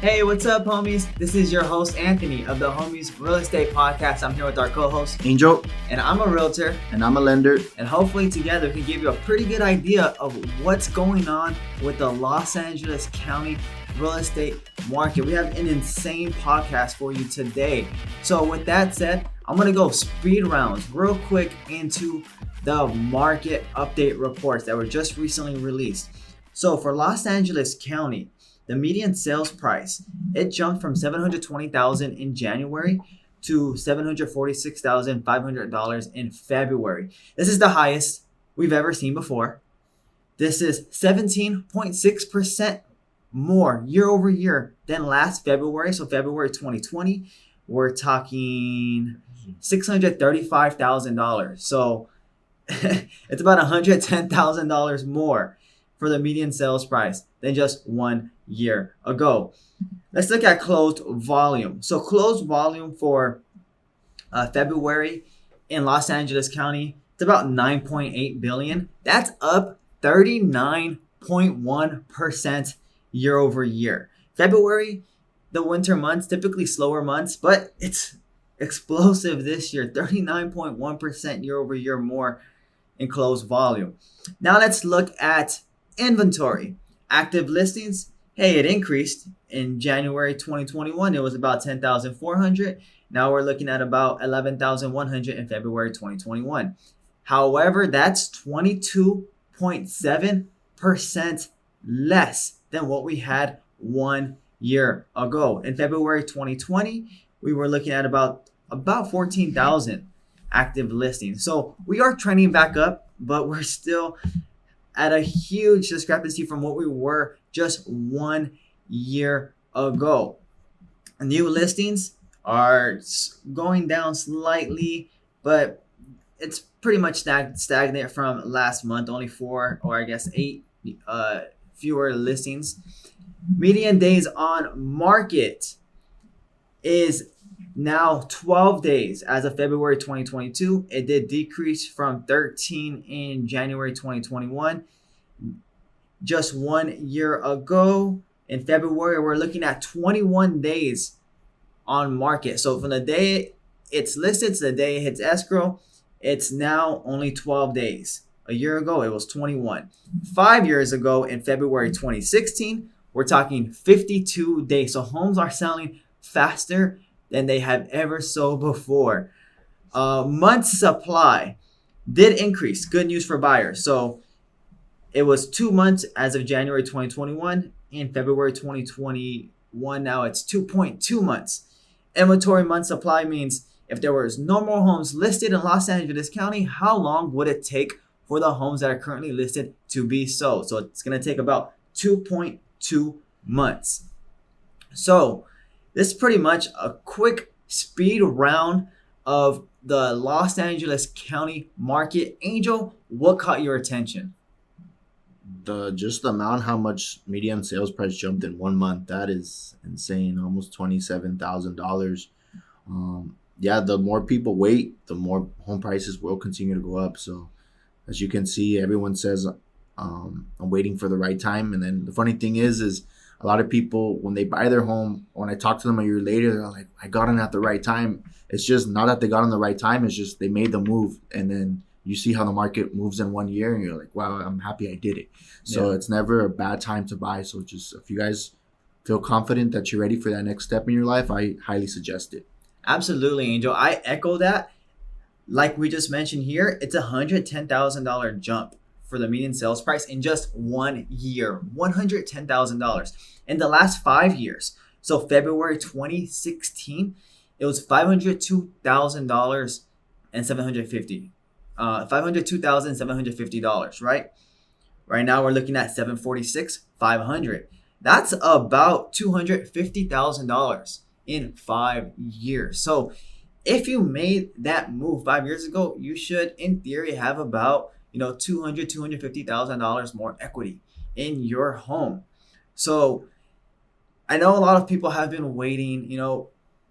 Hey, what's up, homies? This is your host, Anthony, of the Homeys Real Estate Podcast. I'm here with our co-host, Angel. And I'm a realtor. And I'm a lender. And hopefully together we can give you a pretty good idea of what's going on with the Los Angeles County real estate market. We have an insane podcast for you today. So with that said, I'm going to go speed rounds real quick into the market update reports that were just recently released. So for Los Angeles County, the median sales price, it jumped from $720,000 in January to $746,500 in February. This is the highest we've ever seen before. This is 17.6% more year over year than last February. So February 2020, we're talking $635,000. So it's about $110,000 more for the median sales price than just 1 year ago. Let's look at closed volume. So closed volume for February in Los Angeles County, it's about 9.8 billion. That's up 39.1% year over year. February, the winter months, typically slower months, but it's explosive this year, 39.1% year over year more in closed volume. Now let's look at inventory. Active listings, hey, it increased. In January 2021, it was about 10,400. Now we're looking at about 11,100 in February 2021. However, that's 22.7% less than what we had 1 year ago. In February 2020, we were looking at about 14,000 active listings. So we are trending back up, but we're still at a huge discrepancy from what we were just 1 year ago. New listings are going down slightly, but it's pretty much stagnant from last month, only 4 or I guess 8 fewer listings. Median days on market is now 12 days as of February 2022. It did decrease from 13 in January 2021. Just 1 year ago, in February, we're looking at 21 days on market. So from the day it's listed to the day it hits escrow, it's now only 12 days. A year ago, it was 21. 5 years ago, in February 2016, we're talking 52 days. So homes are selling faster than they have ever sold before. Months supply did increase. Good news for buyers. So it was 2 months as of January 2021. In February 2021, now it's 2.2 months. Inventory month supply means if there was no more homes listed in Los Angeles County, how long would it take for the homes that are currently listed to be sold? So it's going to take about 2.2 months. So this is pretty much a quick speed round of the Los Angeles County market. Angel, what caught your attention? Just the amount how much median sales price jumped in 1 month, that is insane. Almost $27,000. Yeah, the more people wait, the more home prices will continue to go up. So as you can see, everyone says I'm waiting for the right time. And then the funny thing is a lot of people, when they buy their home, when I talk to them a year later, they're like, I got in at the right time. It's just not that they got in the right time. It's just they made the move. And then you see how the market moves in 1 year and you're like, wow, I'm happy I did it. So It's never a bad time to buy. So just if you guys feel confident that you're ready for that next step in your life, I highly suggest it. Absolutely, Angel. I echo that. Like we just mentioned here, it's $110,000 jump for the median sales price in just 1 year. $110,000 in the last 5 years. So February 2016, it was $502,000 and $502,750, right? Right now we're looking at $746,500. That's about $250,000 in 5 years. So if you made that move 5 years ago, you should, in theory, have about $250,000 more equity in your home. So I know a lot of people have been waiting,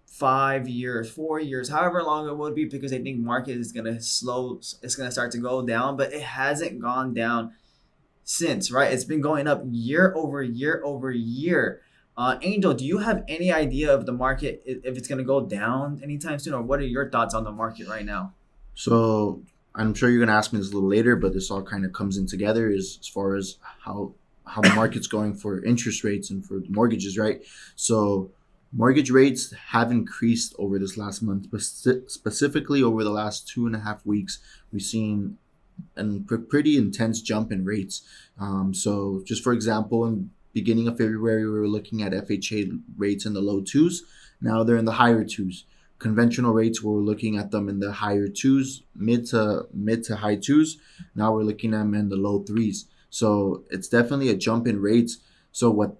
5 years, 4 years, however long it would be, because they think market is going to it's going to start to go down, but it hasn't gone down since, right? It's been going up year over year over year. Angel, do you have any idea of the market if it's going to go down anytime soon, or what are your thoughts on the market right now? So I'm sure you're gonna ask me this a little later, but this all kind of comes in together is as far as how the market's going for interest rates and for mortgages, right? So mortgage rates have increased over this last month, but specifically over the last 2.5 weeks, we've seen a pretty intense jump in rates. So just for example, in beginning of February, we were looking at FHA rates in the low twos. Now they're in the higher twos. Conventional rates, we're looking at them in the higher twos, mid to high twos. Now we're looking at them in the low threes. So it's definitely a jump in rates. So what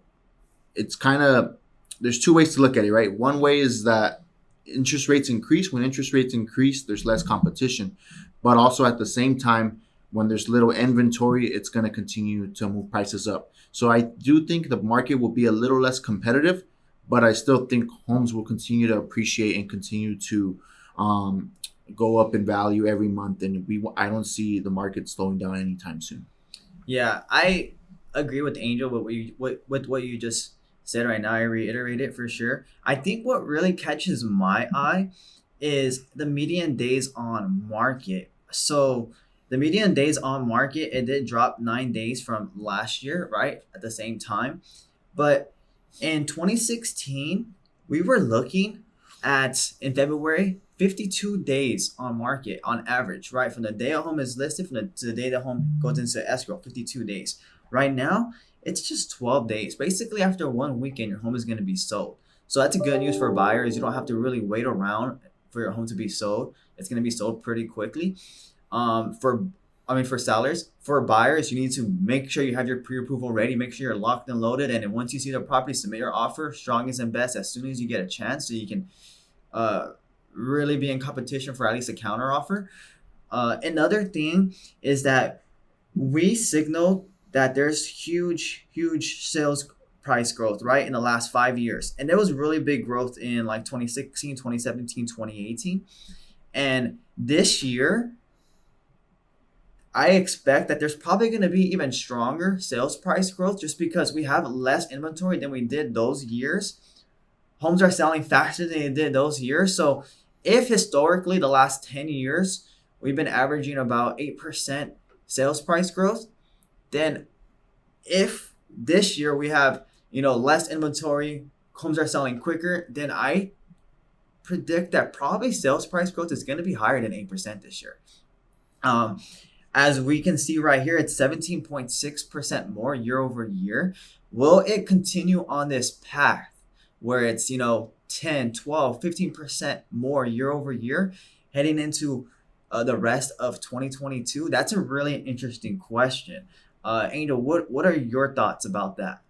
it's kind of there's two ways to look at it, right? One way is that interest rates increase. When interest rates increase, there's less competition, but also at the same time, when there's little inventory, it's going to continue to move prices up. So I do think the market will be a little less competitive, but I still think homes will continue to appreciate and continue to um, go up in value every month, and I don't see the market slowing down anytime soon. Yeah, I agree with Angel with what you just said right now. I reiterate it for sure. I think what really catches my eye is the median days on market. So the median days on market, it did drop 9 days from last year, right? At the same time. But in 2016, we were looking at in February 52 days on market on average, right? From the day a home is listed to the day the home goes into escrow, 52 days. Right now, it's just 12 days. Basically, after one weekend, your home is going to be sold. So that's a good news for buyers. You don't have to really wait around for your home to be sold. It's going to be sold pretty quickly. For sellers, for buyers, you need to make sure you have your pre-approval ready. Make sure you're locked and loaded. And then once you see the property, submit your offer, strongest and best, as soon as you get a chance, so you can uh, really be in competition for at least a counter offer. Another thing is that we signal that there's huge sales price growth, right, in the last 5 years. And there was really big growth in like 2016, 2017, 2018. And this year, I expect that there's probably going to be even stronger sales price growth just because we have less inventory than we did those years. Homes are selling faster than they did those years. So if historically the last 10 years we've been averaging about 8% sales price growth, then if this year we have, less inventory, homes are selling quicker, then I predict that probably sales price growth is going to be higher than 8% this year. As we can see right here, it's 17.6% more year over year. Will it continue on this path where it's, 10, 12, 15% more year over year heading into the rest of 2022? That's a really interesting question. Angel, what are your thoughts about that?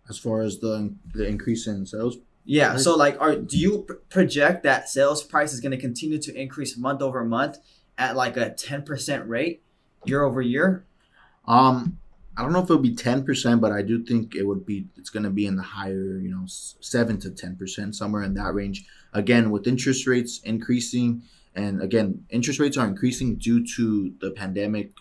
As far as the increase in sales, Yeah, right? so like, do you project that sales price is going to continue to increase month over month at like a 10% rate year over year? Um, I don't know if it'll be 10%, but I do think it's going to be in the higher, 7 to 10%, somewhere in that range. Again, with interest rates increasing, and again, interest rates are increasing due to the pandemic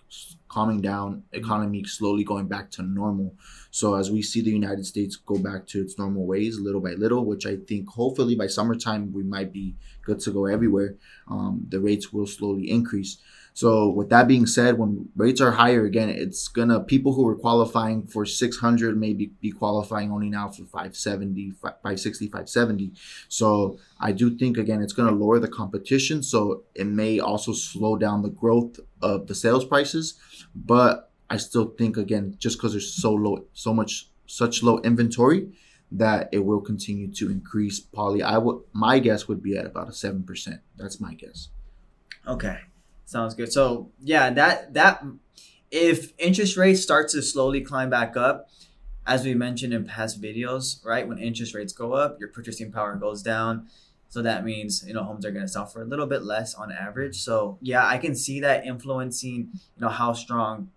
calming down, economy slowly going back to normal. So as we see the United States go back to its normal ways, little by little, which I think hopefully by summertime we might be good to go everywhere, the rates will slowly increase. So with that being said, when rates are higher again, it's gonna people who were qualifying for 600 maybe be qualifying only now for 570, 560, 570. So I do think again it's gonna lower the competition. So it may also slow down the growth of the sales prices. But I still think again, just because there's such low inventory, that it will continue to increase. Probably, my guess would be at about a 7%. That's my guess. Okay, sounds good. So yeah, that if interest rates start to slowly climb back up, as we mentioned in past videos, right? When interest rates go up, your purchasing power goes down. So that means, homes are going to sell for a little bit less on average. So yeah, I can see that influencing, how strong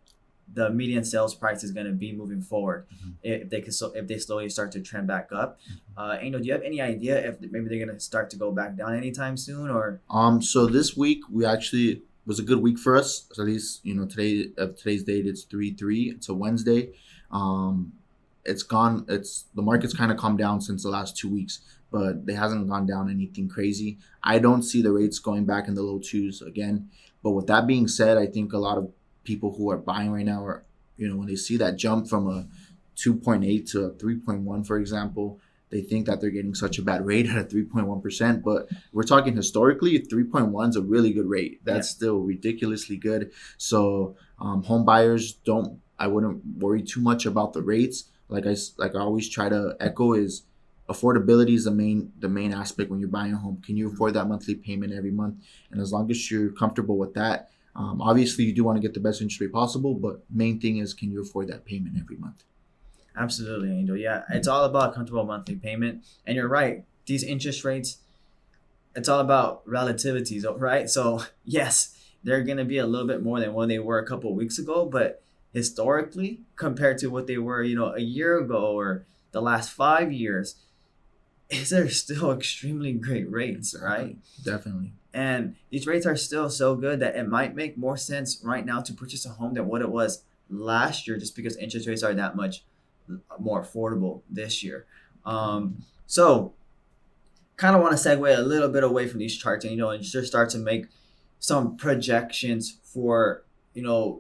the median sales price is going to be moving forward if they slowly start to trend back up. Angel, do you have any idea if maybe they're going to start to go back down anytime soon, or? So this week we actually was a good week for us. So at least today's date it's 3/3. It's a Wednesday. it's gone. It's the market's kind of calmed down since the last 2 weeks, but it hasn't gone down anything crazy. I don't see the rates going back in the low twos again. But with that being said, I think a lot of people who are buying right now are, when they see that jump from a 2.8 to a 3.1, for example, they think that they're getting such a bad rate at a 3.1%. But we're talking historically, 3.1 is a really good rate. That's still ridiculously good. So home buyers I wouldn't worry too much about the rates. Like I always try to echo is affordability is the main aspect when you're buying a home. Can you afford that monthly payment every month? And as long as you're comfortable with that, obviously you do want to get the best interest rate possible, but main thing is, can you afford that payment every month? Absolutely, Angel. Yeah, it's all about comfortable monthly payment. And you're right. These interest rates, it's all about relativities, right? So yes, they're going to be a little bit more than what they were a couple of weeks ago, but historically, compared to what they were, a year ago or the last 5 years, they're still extremely great rates, right? Definitely. And these rates are still so good that it might make more sense right now to purchase a home than what it was last year, just because interest rates are that much more affordable this year. So kind of want to segue a little bit away from these charts and just start to make some projections for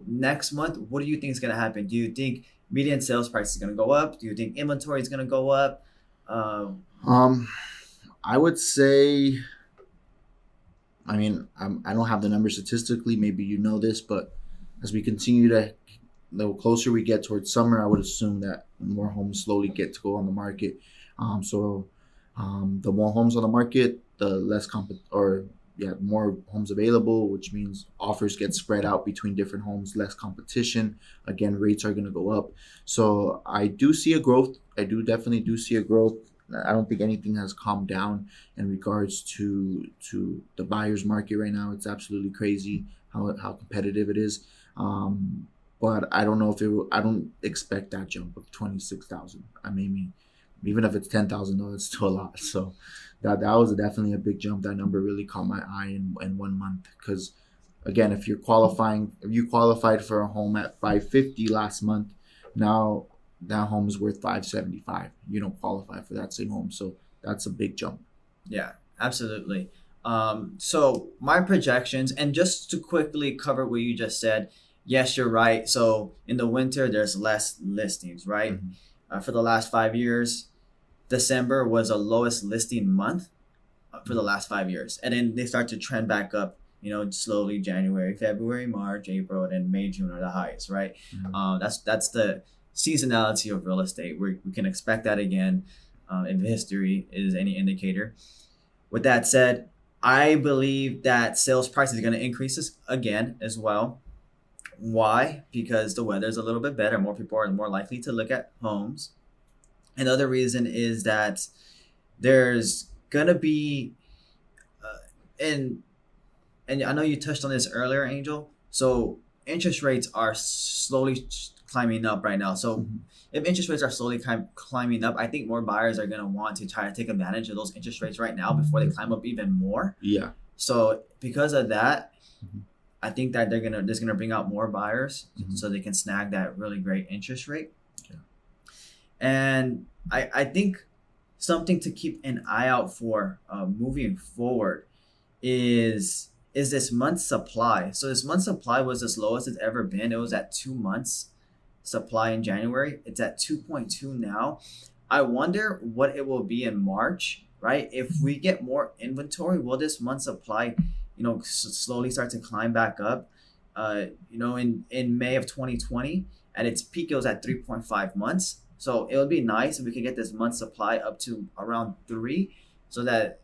next month. What do you think is going to happen? Do you think median sales price is going to go up? Do you think inventory is going to go up? I would say, I don't have the numbers statistically, maybe this, but as we continue the closer we get towards summer, I would assume that more homes slowly get to go on the market. The more homes on the market, the less more homes available, which means offers get spread out between different homes, less competition. Again, rates are going to go up. So I do see a growth. I definitely do see a growth. I don't think anything has calmed down in regards to the buyer's market right now. It's absolutely crazy how competitive it is. But I don't know I don't expect that jump of 26,000. Even if it's 10,000, it's still a lot. So that was definitely a big jump. That number really caught my eye in 1 month. Because again, if you qualified for a home at 550 last month, now that home is worth 575. You don't qualify for that same home. So that's a big jump. Yeah, absolutely. So my projections, and just to quickly cover what you just said, yes, you're right. So in the winter, there's less listings, right? Mm-hmm. For the last 5 years, December was the lowest listing month for the last 5 years. And then they start to trend back up, slowly January, February, March, April, and then May, June are the highest, right? Mm-hmm. That's the seasonality of real estate. We can expect that again if history is any indicator. With that said, I believe that sales price is going to increase again as well. Why? Because the weather is a little bit better. More people are more likely to look at homes. Another reason is that there's going to be, and I know you touched on this earlier, Angel. So interest rates are slowly climbing up right now. So if interest rates are slowly climbing up, I think more buyers are going to want to try to take advantage of those interest rates right now before they climb up even more. Yeah. So because of that, I think that they're gonna bring out more buyers so they can snag that really great interest rate. Yeah. And I think something to keep an eye out for moving forward is this month's supply. So this month's supply was as low as it's ever been. It was at 2 months supply in January. It's at 2.2 now. I wonder what it will be in March, right? If we get more inventory, will this month's supply slowly start to climb back up? In May of 2020, at its peak, it was at 3.5 months. So it would be nice if we could get this month's supply up to around 3, so that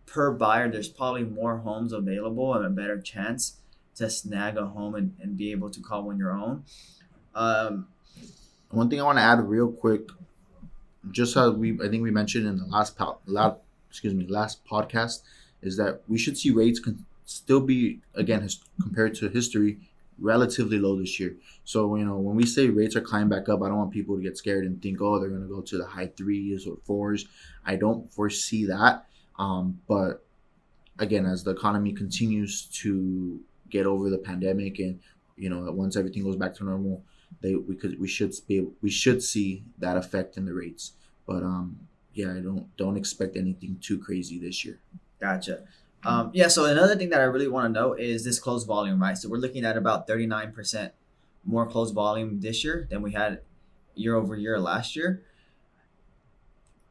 per buyer, there's probably more homes available and a better chance to snag a home and be able to call one your own. One thing I want to add real quick, just how I think we mentioned in the last podcast, is that we should see rates still be, again, compared to history, relatively low this year. So, when we say rates are climbing back up, I don't want people to get scared and think, they're going to go to the high 3s or 4s. I don't foresee that. But again, as the economy continues to get over the pandemic and, once everything goes back to normal, we should see that effect in the rates. But yeah, I don't expect anything too crazy this year. Gotcha. Yeah, so another thing that I really want to know is this closed volume, right? So we're looking at about 39% more closed volume this year than we had year over year last year.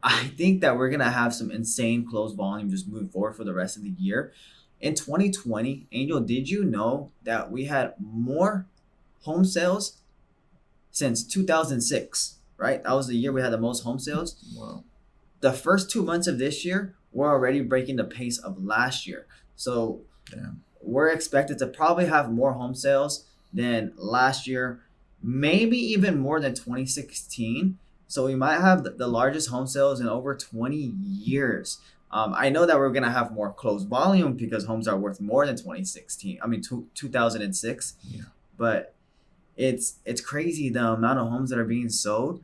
I think that we're going to have some insane closed volume just moving forward for the rest of the year. In 2020, Angel, did you know that we had more home sales since 2006, right? That was the year we had the most home sales. Wow. The first 2 months of this year, we're already breaking the pace of last year. So we're expected to probably have more home sales than last year, maybe even more than 2016. So we might have the largest home sales in over 20 years. I know that we're going to have more closed volume because homes are worth more than 2006. Yeah. But it's crazy the amount of homes that are being sold.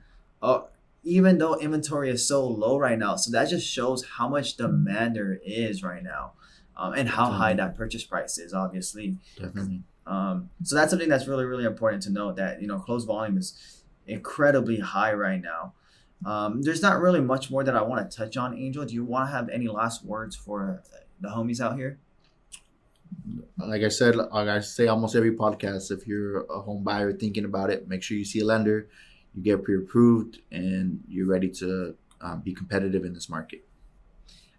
Even though inventory is so low right now. So that just shows how much demand there is right now, and how high that purchase price is, obviously. Definitely. So that's something that's really, really important to note, that, closed volume is incredibly high right now. There's not really much more that I want to touch on, Angel. Do you want to have any last words for the homies out here? Like I said, like I say almost every podcast, if you're a home buyer thinking about it, make sure you see a lender. You get pre-approved, and you're ready to be competitive in this market.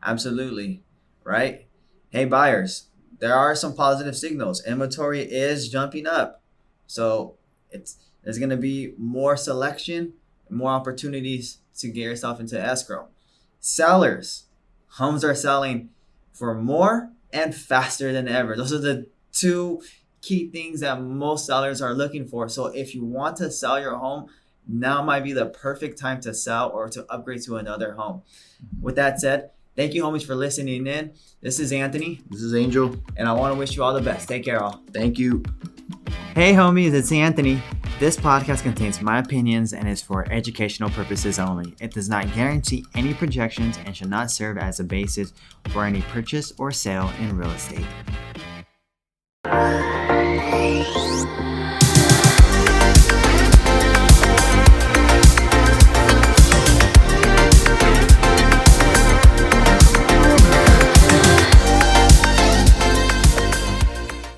Absolutely, right? Hey, buyers, there are some positive signals. Inventory is jumping up, so there's going to be more selection, more opportunities to get yourself into escrow. Sellers, homes are selling for more and faster than ever. Those are the two key things that most sellers are looking for. So if you want to sell your home, now might be the perfect time to sell or to upgrade to another home. With that said, thank you, homies, for listening in. This is Anthony. This is Angel. And I want to wish you all the best. Take care, all. Thank you. Hey, homies, it's Anthony. This podcast contains my opinions and is for educational purposes only. It does not guarantee any projections and should not serve as a basis for any purchase or sale in real estate.